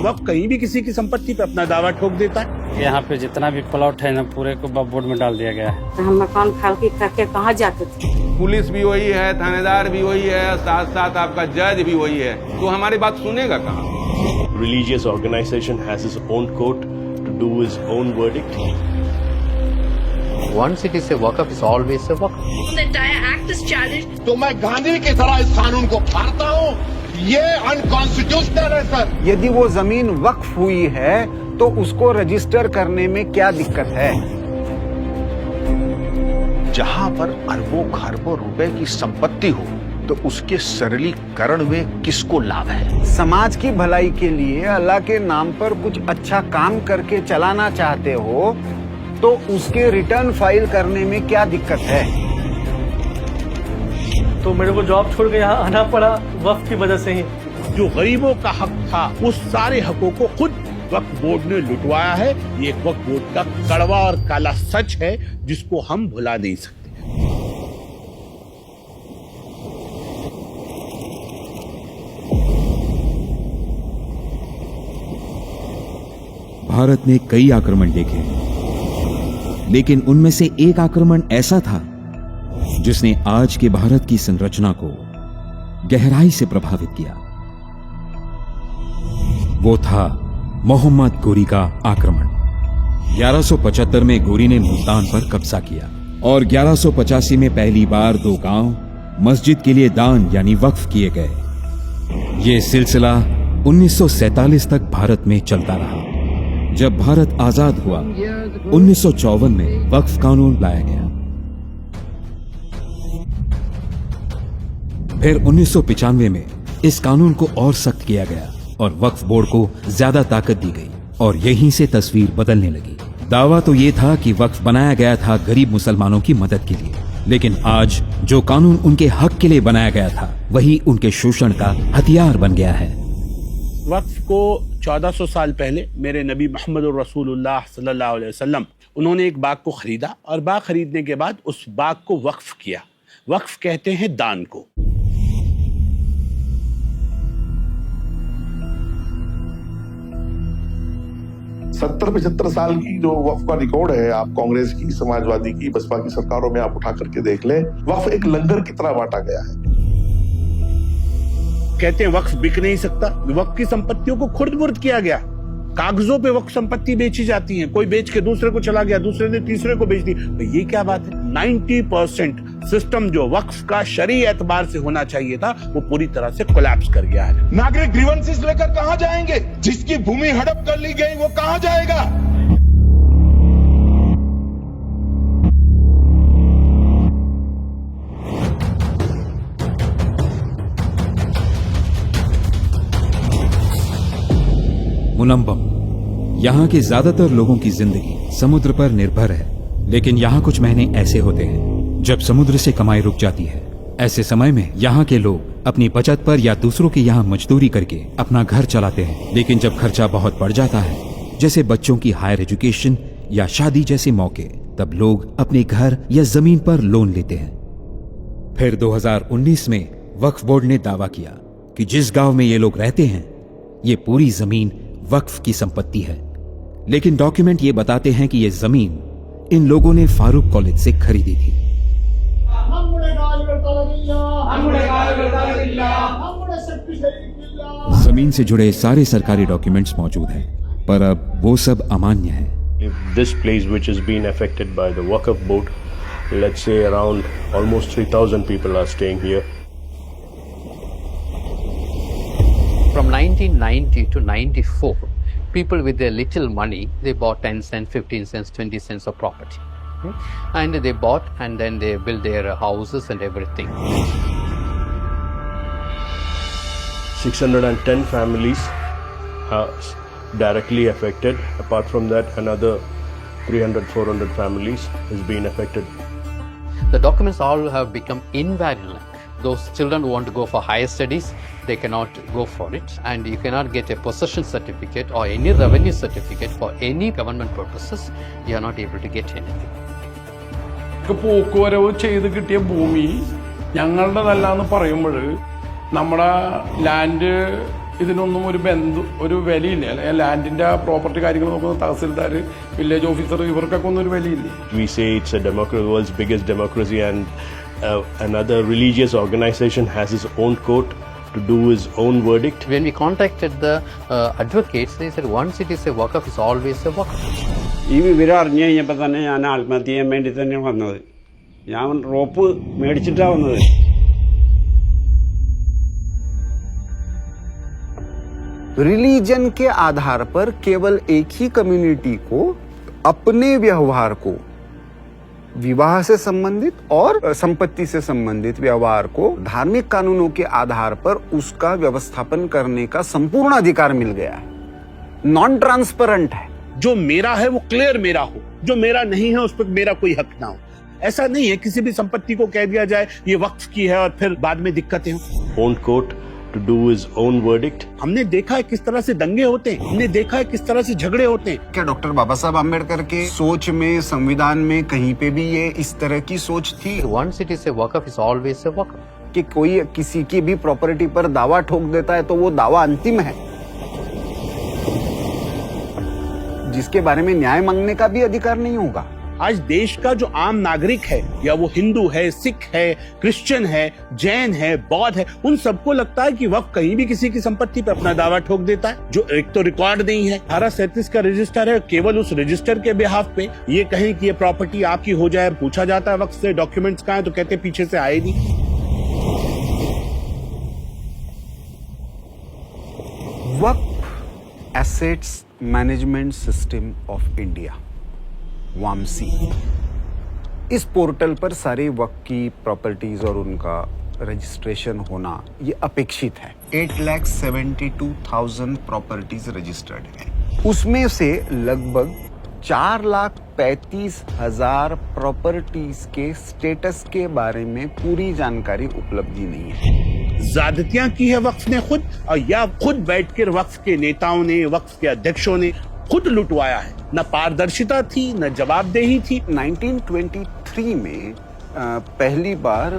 वक्त कहीं भी किसी की संपत्ति पे अपना दावा ठोक देता है। यहाँ पे जितना भी प्लॉट है ना पूरे को वक्फ बोर्ड में डाल दिया गया है। हम मकान खाली करके कहाँ जाते थे? पुलिस भी वही है, थानेदार भी वही है, साथ साथ आपका जज भी वही है, तो हमारी बात सुनेगा कहाँ? Religious organization has its own court to do its own verdict. Once it is a waqf, it's always a waqf. The entire act is challenged. तो मैं गांधी की तरह इस कानून को फाड़ता हूँ। ये अनकॉन्स्टिट्यूशनल है सर। यदि वो जमीन वक्फ हुई है तो उसको रजिस्टर करने में क्या दिक्कत है? जहां पर अरबों खरबों रुपए की संपत्ति हो तो उसके सरलीकरण में किसको लाभ है? समाज की भलाई के लिए अल्लाह के नाम पर कुछ अच्छा काम करके चलाना चाहते हो तो उसके रिटर्न फाइल करने में क्या दिक्कत है? तो मेरे को जॉब छोड़ के यहाँ आना पड़ा वक्फ की वजह से ही। जो गरीबों का हक था उस सारे हकों को खुद वक्फ बोर्ड ने लुटवाया है। ये एक वक्फ बोर्ड का कड़वा और काला सच है जिसको हम भुला नहीं सकते। भारत ने कई आक्रमण देखे, लेकिन उनमें से एक आक्रमण ऐसा था जिसने आज के भारत की संरचना को गहराई से प्रभावित किया। वो था मोहम्मद गोरी का आक्रमण। 1175 में गोरी ने मुल्तान पर कब्जा किया और 1185 में पहली बार 2 गांव मस्जिद के लिए दान यानी वक्फ किए गए। ये सिलसिला 1947 तक भारत में चलता रहा। जब भारत आजाद हुआ 1954 में वक्फ कानून लाया गया। फिर 1995 में इस कानून को और सख्त किया गया और वक्फ बोर्ड को ज्यादा ताकत दी गई और यहीं से तस्वीर बदलने लगी। दावा तो ये था कि वक्फ बनाया गया था गरीब मुसलमानों की मदद के लिए, लेकिन आज जो कानून उनके हक के लिए बनाया गया था वही उनके शोषण का हथियार बन गया है। वक्फ को 1400 साल पहले मेरे नबी मोहम्मद रसूलुल्लाह सल्लल्लाहु अलैहि वसल्लम उन्होंने एक बाग को खरीदा और बाग खरीदने के बाद उस बाग को वक्फ किया। वक्फ कहते हैं दान को। सत्तर 75 साल की जो वक्फ का रिकॉर्ड है, आप कांग्रेस की, समाजवादी की, बसपा की सरकारों में आप उठा करके देख लें, वक्फ एक लंगर की तरह बांटा गया है। कहते हैं वक्फ बिक नहीं सकता। वक्फ की संपत्तियों को खुर्द-बुर्द किया गया। कागजों पे वक्फ संपत्ति बेची जाती है, कोई बेच के दूसरे को चला गया, दूसरे ने तीसरे को बेच दी। तो ये क्या बात है? 90% सिस्टम जो वक्फ का शरई एतबार से होना चाहिए था वो पूरी तरह से कोलैप्स कर गया है। नागरिक ग्रीवेंसेस लेकर कहां जाएंगे? जिसकी भूमि हड़प कर ली गई वो कहां जाएगा? मुनम्बम। यहाँ के ज्यादातर लोगों की जिंदगी समुद्र पर निर्भर है, लेकिन यहाँ कुछ महीने ऐसे होते हैं जब समुद्र से कमाई रुक जाती है। ऐसे समय में यहाँ के लोग अपनी बचत पर या दूसरों के यहाँ मजदूरी करके अपना घर चलाते हैं। लेकिन जब खर्चा बहुत बढ़ जाता है, जैसे बच्चों की हायर एजुकेशन या शादी जैसे मौके, तब लोग अपने घर या जमीन पर लोन लेते हैं। फिर 2019 में वक्फ बोर्ड ने दावा किया कि जिस गांव में ये लोग रहते हैं ये पूरी जमीन वक्फ की संपत्ति है, लेकिन डॉक्यूमेंट ये बताते हैं कि ये जमीन इन लोगों ने फारूक कॉलेज से खरीदी थी। जमीन से जुड़े सारे सरकारी डॉक्यूमेंट्स मौजूद हैं, पर अब वो सब अमान्य है। This place which has been affected by the Waqf board, let's say around almost 3,000 people are staying here. From 1990 to 94, people with their little money, they bought 10 cents, 15 cents, 20 cents of property. And they bought and then they built their houses and everything. 610 families are directly affected. Apart from that, another 300-400 families has been affected. The documents all have become invalid. Those children who want to go for higher studies, they cannot go for it, and you cannot get a possession certificate or any revenue certificate for any government purposes. You are not able to get anything. പോക്കുവരവ് ചെയ്ത് കിട്ടിയ ഭൂമി ഞങ്ങളുടെതല്ല എന്ന് പറയുമ്പോൾ നമ്മുടെ land ഇതിനൊന്നും ഒരു വിലയില്ല. ലാൻഡിന്റെ property കാര്യങ്ങൾ നോക്കുന്ന തഹസിൽദാർ, വില്ലേജ് ഓഫീസർ, ഇവർക്കൊക്കെ ഒന്നും ഒരു വിലയില്ല. We say it's a democracy, world's biggest democracy, and another religious organization has its own court to do his own verdict. When we contacted the advocates, they said once it is a waqf, it's always a waqf. ഈ വിവരം അറിഞ്ഞു കഴിഞ്ഞപ്പോൾ തന്നെ ഞാൻ ആത്മഹത്യ ചെയ്യാൻ വേണ്ടി തന്നെയാണ് വന്നത്. ഞാൻ റോപ്പ് മേടിച്ചിട്ടാണ് വന്നത്. रिलीजन के आधार पर केवल एक ही कम्युनिटी को अपने व्यवहार को, विवाह से संबंधित और संपत्ति से संबंधित व्यवहार को धार्मिक कानूनों के आधार पर उसका व्यवस्थापन करने का संपूर्ण अधिकार मिल गया है. नॉन ट्रांसपेरेंट है. जो मेरा है वो क्लियर मेरा हो, जो मेरा नहीं है उस पर मेरा कोई हक ना हो. ऐसा नहीं है किसी भी संपत्ति को कह दिया जाए ये वक्फ की है और फिर बाद में दिक्कतें हों. Own court to do his own verdict. हमने देखा है किस तरह से दंगे होते हैं, हमने देखा है किस तरह से झगड़े होते हैं. क्या डॉक्टर बाबा साहब आम्बेडकर के सोच में, संविधान में कहीं पे भी ये इस तरह की सोच थी? Once it is a waqf, it's always a waqf. कि कोई किसी की भी प्रॉपर्टी पर दावा ठोक देता है तो वो दावा अंतिम है, जिसके बारे में न्याय मांगने का भी अधिकार नहीं होगा. आज देश का जो आम नागरिक है, या वो हिंदू है, सिख है, क्रिश्चियन है, जैन है, बौद्ध है, उन सबको लगता है कि वक्फ कहीं भी किसी की संपत्ति पर अपना दावा ठोक देता है. जो एक तो रिकॉर्ड नहीं है, 1837 का रजिस्टर है, केवल उस रजिस्टर के बिहाफ पे ये कहें कि ये प्रॉपर्टी आपकी हो जाए, पूछा जाता है वक्फ से डॉक्यूमेंट्स कहाँ है तो कहते पीछे से आए नहीं. Waqf assets management system of India, वामसी, इस पोर्टल पर सारे वक्फ की प्रॉपर्टीज और उनका रजिस्ट्रेशन होना ये अपेक्षित है. 8,72,000 प्रॉपर्टीज रजिस्टर्ड हैं. उसमें से लगभग 4,35,000 प्रॉपर्टीज के स्टेटस के बारे में पूरी जानकारी उपलब्ध नहीं है. ज्यादतियां की है वक्फ ने खुद, और या खुद बैठकर वक्फ के नेताओं ने, वक्फ के अध्यक्षों ने खुद लुटवाया है. न पारदर्शिता थी, न जवाबदेही थी. 1923 में पहली बार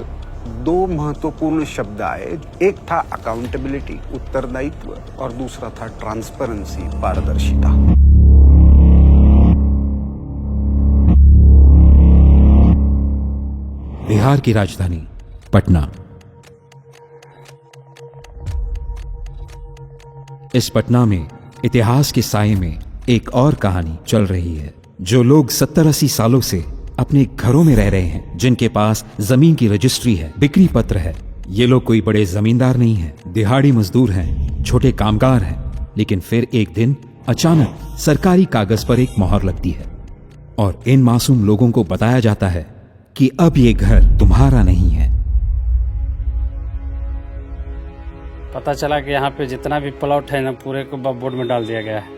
दो महत्वपूर्ण शब्द आए. एक था अकाउंटेबिलिटी, उत्तरदायित्व, और दूसरा था ट्रांसपेरेंसी, पारदर्शिता. बिहार की राजधानी पटना. इस पटना में इतिहास के साये में एक और कहानी चल रही है. जो लोग 70-80 सालों से अपने घरों में रह रहे हैं, जिनके पास जमीन की रजिस्ट्री है, बिक्री पत्र है, ये लोग कोई बड़े जमींदार नहीं हैं, दिहाड़ी मजदूर हैं, छोटे कामगार हैं. लेकिन फिर एक दिन अचानक सरकारी कागज पर एक मोहर लगती है और इन मासूम लोगों को बताया जाता है कि अब ये घर तुम्हारा नहीं है. पता चला कि यहाँ पे जितना भी प्लॉट है ना, पूरे को बोर्ड में डाल दिया गया है.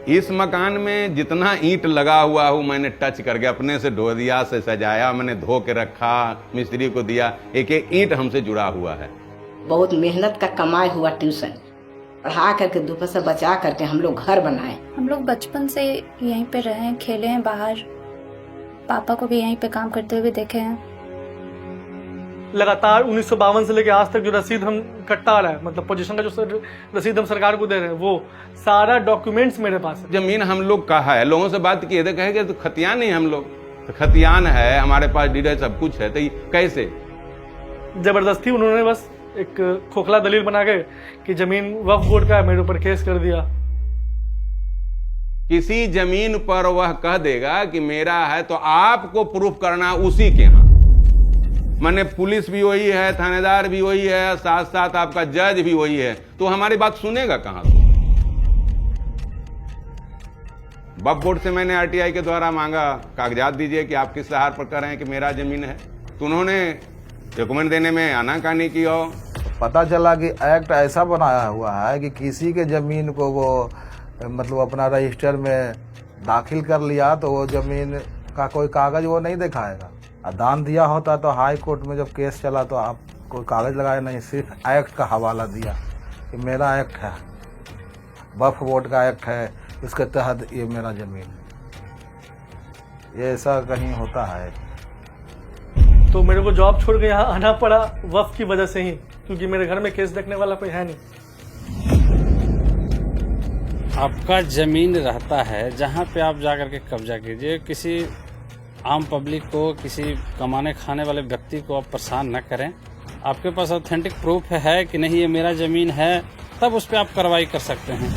इस मकान में जितना ईंट लगा हुआ हूँ मैंने टच करके अपने से धो दिया, से सजाया, मैंने धो के रखा, मिस्त्री को दिया. एक एक ईंट हमसे जुड़ा हुआ है. बहुत मेहनत का कमाई हुआ, ट्यूशन पढ़ा करके 2 पैसा बचा करके हम लोग घर बनाए. हम लोग बचपन से यहीं पे रहे हैं, खेले हैं बाहर, पापा को भी यहीं पे काम करते हुए देखे हैं. लगातार 1952 से लेकर आज तक जो रसीद हम कटता आ रहा है, मतलब पोजीशन का जो रसीद हम सरकार को दे रहे हैं, वो सारा डॉक्यूमेंट्स मेरे पास है. जमीन हम लोग का है. लोगों से बात किए थे, कहे तो खतियान नहीं, हम लोग तो खतियान है, हमारे पास डीड है, सब कुछ है. तो कैसे जबरदस्ती उन्होंने बस एक खोखला दलील बना के कि जमीन वक्फ बोर्ड का है, मेरे ऊपर केस कर दिया. किसी जमीन पर वह कह देगा कि मेरा है तो आपको प्रूफ करना उसी के यहाँ. माने पुलिस भी वही है, थानेदार भी वही है, साथ साथ आपका जज भी वही है, तो हमारी बात सुनेगा कहां से? वक्फ बोर्ड से मैंने आरटीआई के द्वारा मांगा कागजात दीजिए कि आप किस आधार पर कह रहे हैं कि मेरा जमीन है. तो उन्होंने डॉक्यूमेंट देने में आनाकानी की. और पता चला कि एक्ट ऐसा बनाया हुआ है कि किसी के जमीन को वो मतलब अपना रजिस्टर में दाखिल कर लिया तो वो जमीन का कोई कागज वो नहीं दिखाएगा. दान दिया होता तो हाई कोर्ट में जब केस चला तो आप कोई कागज लगाया नहीं, सिर्फ एक्ट का हवाला दिया कि मेरा एक्ट है, वक्फ बोर्ड का एक्ट है, इसके तहत ये मेरा जमीन है. ये ऐसा कहीं होता है. तो मेरे को जॉब छोड़ के यहाँ आना पड़ा वक्फ की वजह से ही, क्योंकि मेरे घर में केस देखने वाला कोई है नहीं. आपका ज़मीन रहता है जहाँ पे आप जा कर के कब्जा कीजिए, किसी आम पब्लिक को, किसी कमाने खाने वाले व्यक्ति को आप परेशान न करें। आपके पास ऑथेंटिक प्रूफ है कि नहीं ये मेरा ज़मीन है, तब उस पर आप कार्रवाई कर सकते हैं।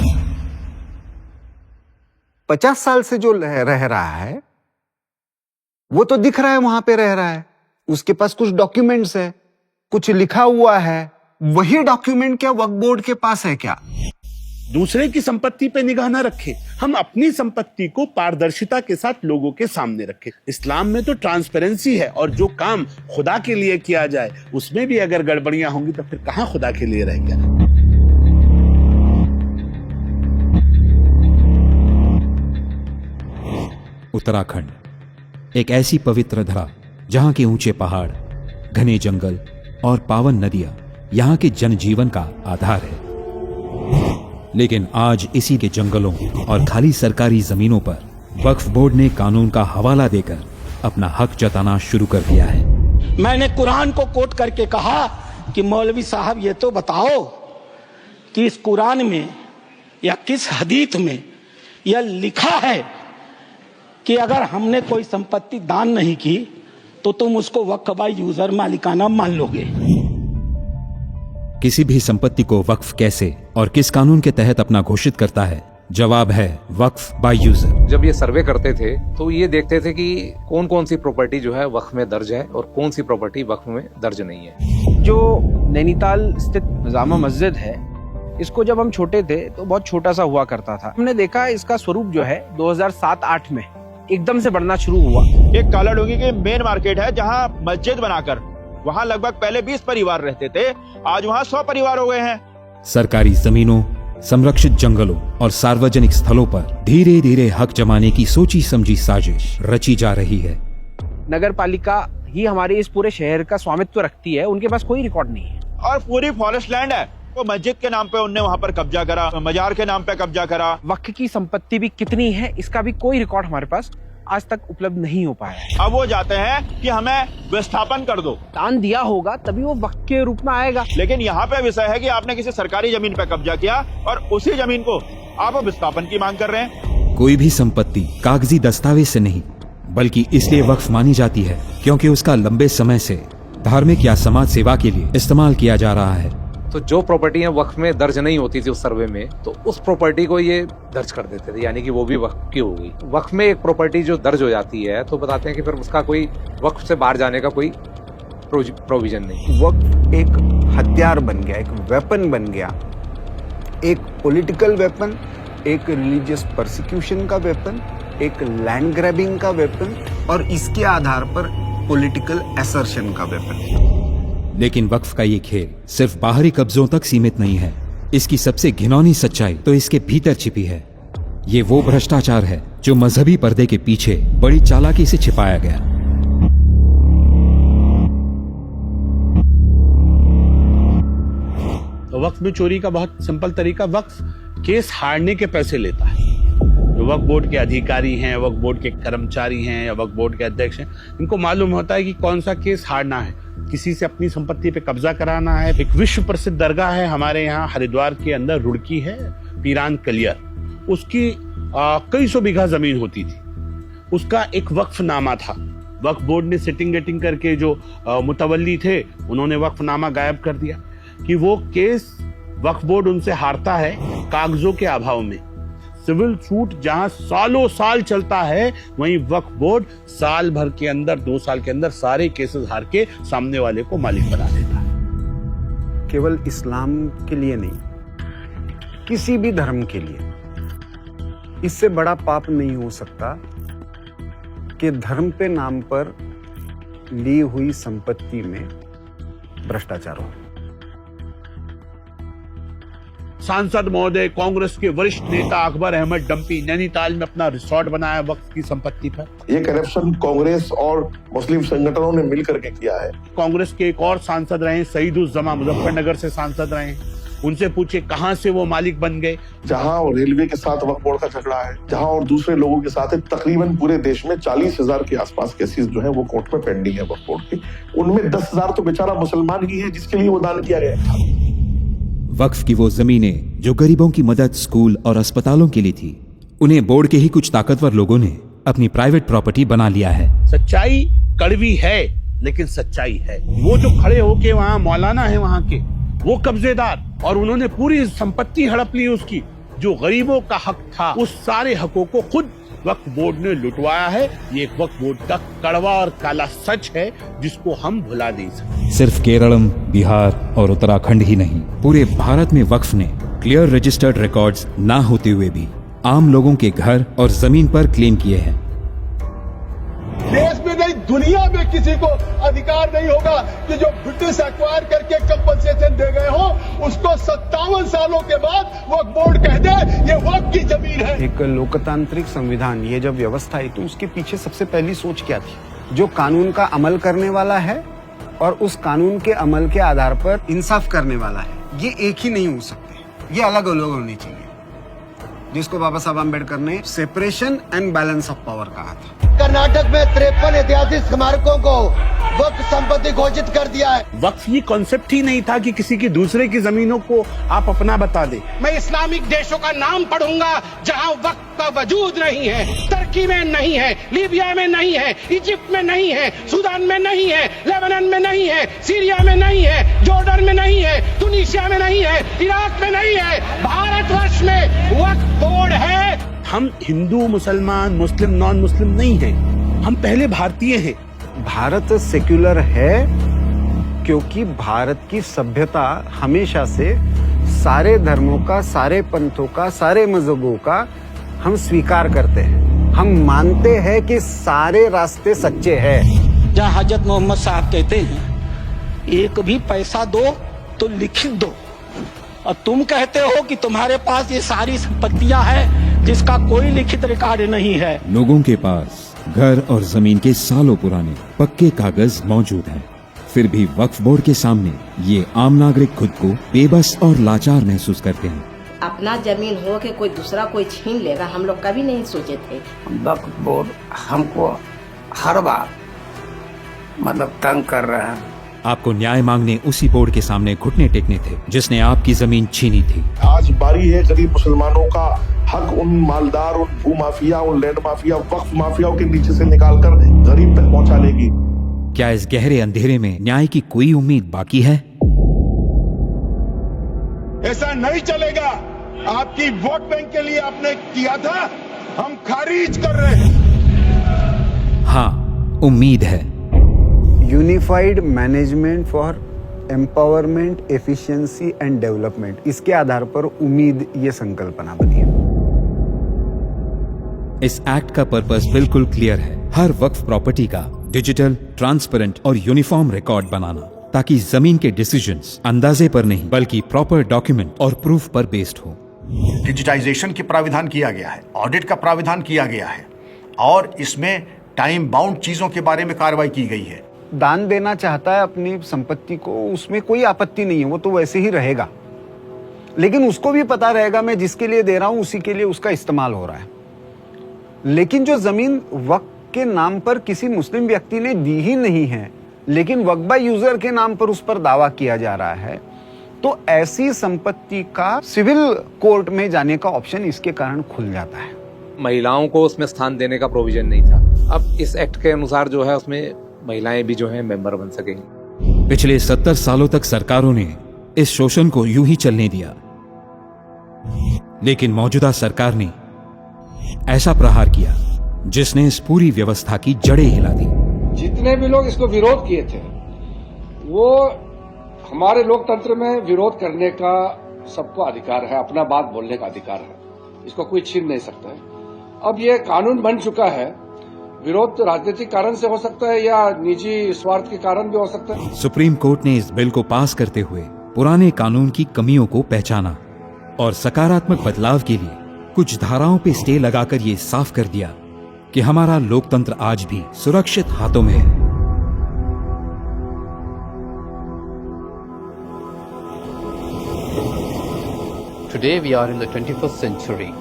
50 साल से जो रह रहा है वो तो दिख रहा है, वहां पे रह रहा है, उसके पास कुछ डॉक्यूमेंट्स है, कुछ लिखा हुआ है। वही डॉक्यूमेंट क्या वक्फ बोर्ड के पास है क्या? दूसरे की संपत्ति पे निगाह ना रखें, हम अपनी संपत्ति को पारदर्शिता के साथ लोगों के सामने रखें। इस्लाम में तो ट्रांसपेरेंसी है, और जो काम खुदा के लिए किया जाए उसमें भी अगर गड़बड़ियां होंगी तो फिर कहां खुदा के लिए रह गया। उत्तराखंड एक ऐसी पवित्र धरा जहां के ऊंचे पहाड़, घने जंगल और पावन नदियां यहां के जनजीवन का आधार है। लेकिन आज इसी के जंगलों और खाली सरकारी जमीनों पर वक्फ बोर्ड ने कानून का हवाला देकर अपना हक जताना शुरू कर दिया है। मैंने कुरान को कोट करके कहा कि मौलवी साहब ये तो बताओ कि इस कुरान में या किस हदीस में यह लिखा है कि अगर हमने कोई संपत्ति दान नहीं की तो तुम उसको वक्फ बाय यूजर मालिकाना मान लोगे। किसी भी संपत्ति को वक्फ कैसे और किस कानून के तहत अपना घोषित करता है? जवाब है वक्फ बाय यूजर। जब ये सर्वे करते थे तो ये देखते थे कि कौन कौन सी प्रॉपर्टी जो है वक्फ में दर्ज है और कौन सी प्रॉपर्टी वक्फ में दर्ज नहीं है। जो नैनीताल स्थित जामा मस्जिद है, इसको जब हम छोटे थे तो बहुत छोटा सा हुआ करता था। हमने देखा इसका स्वरूप जो है 2007-8 में एकदम से बढ़ना शुरू हुआ। एक काला डोंगी की मेन मार्केट है जहां मस्जिद बनाकर वहां लगभग पहले 20 परिवार रहते थे, आज वहां 100 परिवार हो गए हैं। सरकारी जमीनों, संरक्षित जंगलों और सार्वजनिक स्थलों पर धीरे धीरे हक जमाने की सोची समझी साजिश रची जा रही है। नगर पालिका ही हमारे इस पूरे शहर का स्वामित्व रखती है, उनके पास कोई रिकॉर्ड नहीं है। और पूरी फॉरेस्ट लैंड है, वो मस्जिद के नाम पे उनने वहाँ पर कब्जा करा, मजार के नाम पे कब्जा करा। वक्फ की संपत्ति भी कितनी है इसका भी कोई रिकॉर्ड हमारे पास आज तक उपलब्ध नहीं हो पाया है। अब वो जाते हैं कि हमें विस्थापन कर दो, दान दिया होगा तभी वो वक्फ के रूप में आएगा। लेकिन यहाँ पे विषय है कि आपने किसी सरकारी जमीन पे कब्जा किया और उसी जमीन को आप विस्थापन की मांग कर रहे हैं। कोई भी संपत्ति कागजी दस्तावेज से नहीं बल्कि इसलिए वक्फ मानी जाती है क्योंकि उसका लंबे समय से धार्मिक या समाज सेवा के लिए इस्तेमाल किया जा रहा है। तो जो प्रॉपर्टियां वक्फ में दर्ज नहीं होती थी उस सर्वे में, तो उस प्रॉपर्टी को ये दर्ज कर देते थे, यानी कि वो भी वक्फ की हो गई। वक्फ में एक प्रॉपर्टी जो दर्ज हो जाती है तो बताते हैं कि फिर उसका कोई वक्फ से बाहर जाने का कोई प्रोविजन नहीं। वक्फ एक हथियार बन गया, एक वेपन बन गया, एक पॉलिटिकल वेपन, एक रिलीजियस परसिक्यूशन का वेपन, एक लैंड ग्रैबिंग का वेपन और इसके आधार पर पॉलिटिकल असर्शन का वेपन। लेकिन वक्फ का ये खेल सिर्फ बाहरी कब्जों तक सीमित नहीं है। इसकी सबसे घिनौनी सच्चाई तो इसके भीतर छिपी है। ये वो भ्रष्टाचार है जो मजहबी पर्दे के पीछे बड़ी चालाकी से छिपाया गया। तो वक्फ में चोरी का बहुत सिंपल तरीका, वक्फ केस हारने के पैसे लेता है। जो वक्फ बोर्ड के अधिकारी हैं, वक्फ बोर्ड के कर्मचारी हैं या वक्फ बोर्ड के अध्यक्ष हैं, इनको मालूम होता है कि कौन सा केस हारना है, किसी से अपनी संपत्ति पे कब्जा कराना है। एक विश्व प्रसिद्ध दरगाह है हमारे यहाँ हरिद्वार के अंदर, रुड़की है, पीरान कलियर, उसकी कई सौ बीघा जमीन होती थी। उसका एक वक्फनामा था। वक्फ बोर्ड ने सिटिंग गेटिंग करके जो मुतवल्ली थे उन्होंने वक्फनामा गायब कर दिया कि वो केस वक्फ बोर्ड उनसे हारता है कागजों के अभाव में। सिविल सूट जहां सालों साल चलता है, वहीं वक्फ बोर्ड साल भर के अंदर, 2 साल के अंदर सारे केसेस हार के सामने वाले को मालिक बना देता है। केवल इस्लाम के लिए नहीं, किसी भी धर्म के लिए इससे बड़ा पाप नहीं हो सकता कि धर्म पे नाम पर ली हुई संपत्ति में भ्रष्टाचार हो। सांसद महोदय, कांग्रेस के वरिष्ठ नेता अकबर अहमद डंपी नैनीताल में अपना रिसोर्ट बनाया वक्फ की संपत्ति पर। ये करप्शन कांग्रेस और मुस्लिम संगठनों ने मिलकर के किया है। कांग्रेस के एक और सांसद रहे सईदुज्जमा, मुजफ्फरनगर से सांसद रहे, उनसे पूछे कहां से वो मालिक बन गए। जहां रेलवे के साथ वक्फ बोर्ड का झगड़ा है, जहां और दूसरे लोगों के साथ है, तकरीबन पूरे देश में 40,000 के आसपास केसेस जो है वो कोर्ट में पेंडिंग है वक्फ बोर्ड की। उनमें 10,000 तो बेचारा मुसलमान ही है जिसके लिए वो दान किया गया था। वक्फ की वो जमीनें जो गरीबों की मदद, स्कूल और अस्पतालों के लिए थी, उन्हें बोर्ड के ही कुछ ताकतवर लोगों ने अपनी प्राइवेट प्रॉपर्टी बना लिया है। सच्चाई कड़वी है लेकिन सच्चाई है। वो जो खड़े होके वहाँ मौलाना है वहाँ के, वो कब्जेदार, और उन्होंने पूरी संपत्ति हड़प ली उसकी। जो गरीबों का हक था, उस सारे हकों को खुद वक्फ बोर्ड ने लुटवाया है। ये एक वक्फ बोर्ड का कड़वा और काला सच है जिसको हम भुला नहीं सकते। सिर्फ केरलम, बिहार और उत्तराखंड ही नहीं, पूरे भारत में वक्फ ने क्लियर रजिस्टर्ड रिकॉर्ड्स ना होते हुए भी आम लोगों के घर और जमीन पर क्लेम किए हैं। देश में नहीं, दुनिया में किसी को अधिकार नहीं होगा कि जो ब्रिटिश एक्वायर करके कंपनसेशन दे गए हो, उसको 57 सालों के बाद वक्फ बोर्ड कह दे ये वक्फ की जमीन है। एक लोकतांत्रिक संविधान, ये जब व्यवस्था आई तो उसके पीछे सबसे पहली सोच क्या थी? जो कानून का अमल करने वाला है और उस कानून के अमल के आधार पर इंसाफ करने वाला है, ये एक ही नहीं हो सकते, ये अलग अलग होने चाहिए, जिसको बाबा साहब आम्बेडकर ने separation and balance of power कहा था। कर्नाटक में 53 ऐतिहासिक स्मारकों को वक्फ संपत्ति घोषित कर दिया है। वक्फ ये कॉन्सेप्ट ही नहीं था कि किसी की दूसरे की जमीनों को आप अपना बता दे। मैं इस्लामिक देशों का नाम पढ़ूंगा जहां वक्त का वजूद नहीं है। तुर्की में नहीं है, लीबिया में नहीं है, इजिप्ट में नहीं है, सूडान में नहीं है, लेबनान में नहीं है, सीरिया में नहीं है, जॉर्डन में नहीं है, तुनीसिया में नहीं है, इराक में नहीं है, भारतवर्ष में वक्फ बोर्ड है। हम हिंदू, मुसलमान, मुस्लिम, नॉन मुस्लिम नहीं हैं, हम पहले भारतीय हैं। भारत सेक्युलर है क्योंकि भारत की सभ्यता हमेशा से सारे धर्मों का, सारे पंथों का, सारे मजहबों का हम स्वीकार करते हैं। हम मानते हैं कि सारे रास्ते सच्चे हैं। जहाँ हजरत मोहम्मद साहब कहते हैं एक भी पैसा दो तो लिखित दो, और तुम कहते हो कि तुम्हारे पास ये सारी संपत्तियां हैं जिसका कोई लिखित रिकॉर्ड नहीं है। लोगों के पास घर और जमीन के सालों पुराने पक्के कागज मौजूद हैं, फिर भी वक्फ बोर्ड के सामने ये आम नागरिक खुद को बेबस और लाचार महसूस करते हैं। अपना जमीन हो के कोई दूसरा कोई छीन लेगा, हम लोग कभी नहीं सोचे थे। वक्फ बोर्ड हमको हर बार मतलब तंग कर रहा है। आपको न्याय मांगने उसी बोर्ड के सामने घुटने टेकने थे जिसने आपकी जमीन छीनी थी। आज बारी है गरीब मुसलमानों का हक उन मालदार, उन भू माफिया, उन लैंड माफिया, वक्फ माफियाओं के नीचे से निकालकर गरीब तक पहुंचा लेगी। क्या इस गहरे अंधेरे में न्याय की कोई उम्मीद बाकी है? ऐसा नहीं चलेगा। आपकी वोट बैंक के लिए आपने किया था, हम खारिज कर रहे हैं। हाँ, उम्मीद है। Unified management for empowerment, efficiency and development, इसके आधार पर उम्मीद ये संकल्पना बनी है। इस एक्ट का पर्पस बिल्कुल क्लियर है, हर वक्फ प्रॉपर्टी का डिजिटल, ट्रांसपेरेंट और यूनिफॉर्म रिकॉर्ड बनाना, ताकि जमीन के डिसीजंस अंदाजे पर नहीं बल्कि प्रॉपर डॉक्यूमेंट और प्रूफ पर बेस्ड हो। डिजिटाइजेशन के प्राविधान किया गया है, ऑडिट का प्राविधान किया गया है, और इसमें टाइम बाउंड चीजों के बारे में कार्रवाई की गई है। दान देना चाहता है अपनी संपत्ति को, उसमें कोई आपत्ति नहीं है, वो तो वैसे ही रहेगा, लेकिन उसको भी पता रहेगा मैं जिसके लिए दे रहा हूं उसी के लिए उसका इस्तेमाल हो रहा है। लेकिन जो जमीन वक्फ के नाम पर किसी मुस्लिम व्यक्ति ने दी ही नहीं है, लेकिन वक्फ बाय यूजर के नाम पर उस पर दावा किया जा रहा है, तो ऐसी संपत्ति का सिविल कोर्ट में जाने का ऑप्शन इसके कारण खुल जाता है। महिलाओं को उसमें स्थान देने का प्रोविजन नहीं था। अब इस एक्ट के अनुसार जो है उसमें महिलाएं भी जो है मेंबर बन सकेंगी। पिछले 70 सालों तक सरकारों ने इस शोषण को यूं ही चलने दिया, लेकिन मौजूदा सरकार ने ऐसा प्रहार किया जिसने इस पूरी व्यवस्था की जड़ें हिला दी। जितने भी लोग इसको विरोध किए थे, वो हमारे लोकतंत्र में विरोध करने का सबको अधिकार है, अपना बात बोलने का अधिकार है, इसको कोई छीन नहीं सकता है। अब ये कानून बन चुका है, विरोध राजनीतिक कारण से हो सकता है या निजी स्वार्थ के कारण भी हो सकता है। सुप्रीम कोर्ट ने इस बिल को पास करते हुए पुराने कानून की कमियों को पहचाना और सकारात्मक बदलाव के लिए कुछ धाराओं पे स्टे लगाकर ये साफ कर दिया कि हमारा लोकतंत्र आज भी सुरक्षित हाथों में है। Today we are in the 21st century.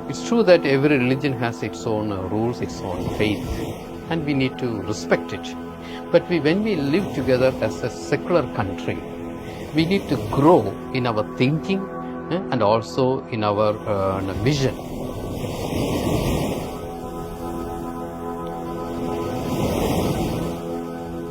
It's true that every religion has its own rules, its own faith, and we need to respect it. But when we live together as a secular country, We need to grow in our thinking and also in our vision.